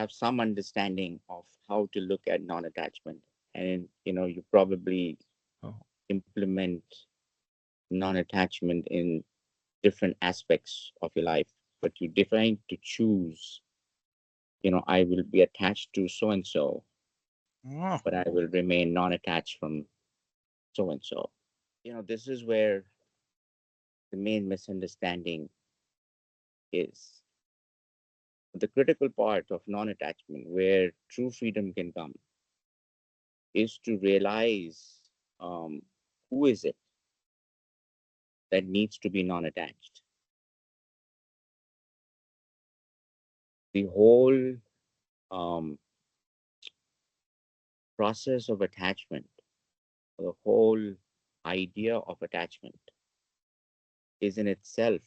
have some understanding of how to look at non-attachment, and you probably Oh. implement non-attachment in different aspects of your life, but you define to choose, I will be attached to so and so, Oh. but I will remain non-attached from so and so. This is where the main misunderstanding is. The critical part of non-attachment, where true freedom can come, is to realize, who is it that needs to be non-attached. The whole um, process of attachment, the whole idea of attachment is in itself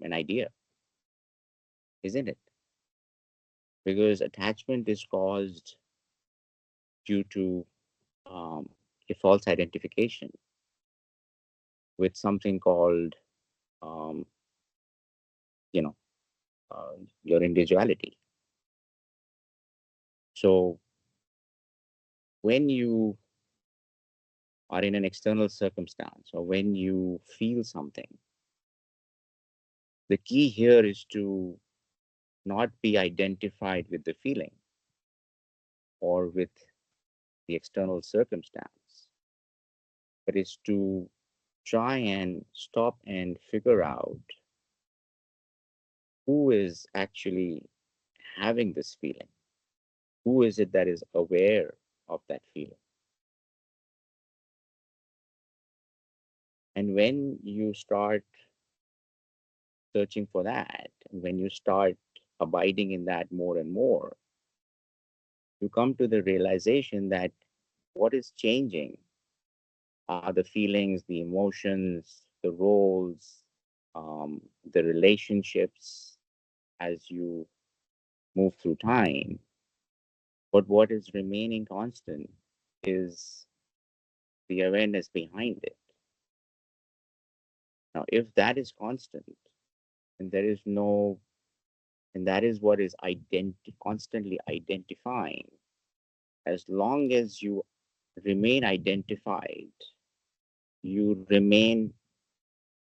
an idea, isn't it? Because attachment is caused due to um, a false identification with something called, um, you know, your individuality. So when you are in an external circumstance, or when you feel something, the key here is to not be identified with the feeling or with the external circumstance, but is to try and stop and figure out who is actually having this feeling. Who is it that is aware of that feeling? And when you start searching for that, and when you start abiding in that more and more, you come to the realization that what is changing are the feelings, the emotions, the roles, the relationships as you move through time. But what is remaining constant is the awareness behind it. Now, if that is constant, and there is no, and that is what is constantly identifying, as long as you remain identified, you remain,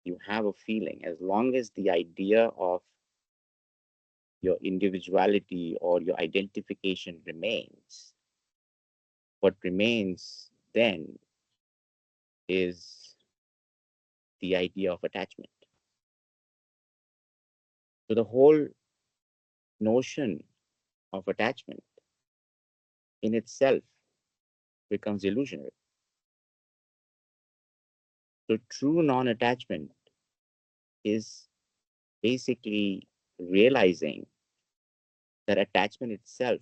you have a feeling, as long as the idea of your individuality or your identification remains, what remains then is the idea of attachment. So the whole notion of attachment in itself becomes illusionary. So true non-attachment is basically realizing that attachment itself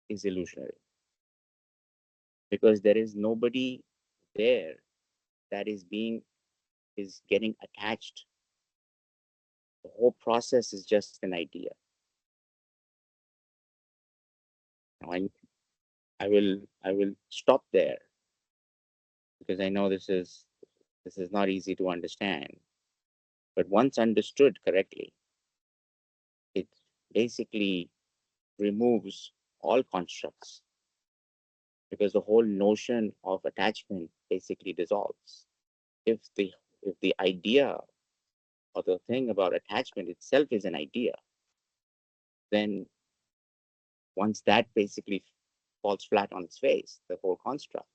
is illusionary, because there is nobody there that is getting attached. The whole process is just an idea. Now, I will stop there, because I know this is not easy to understand. But once understood correctly, it basically removes all constructs, because the whole notion of attachment basically dissolves. If the idea or the thing about attachment itself is an idea, then once that basically falls flat on its face, the whole construct,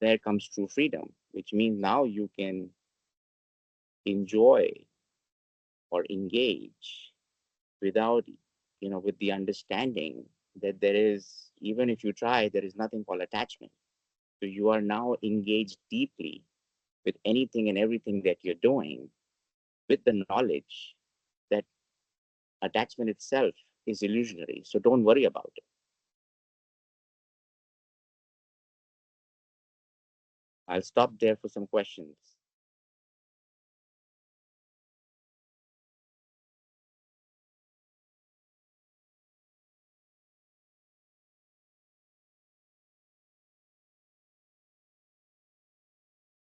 there comes true freedom, which means now you can enjoy or engage without, with the understanding that there is, even if you try, there is nothing called attachment. So you are now engaged deeply with anything and everything that you're doing, with the knowledge that attachment itself is illusionary. So don't worry about it. I'll stop there for some questions.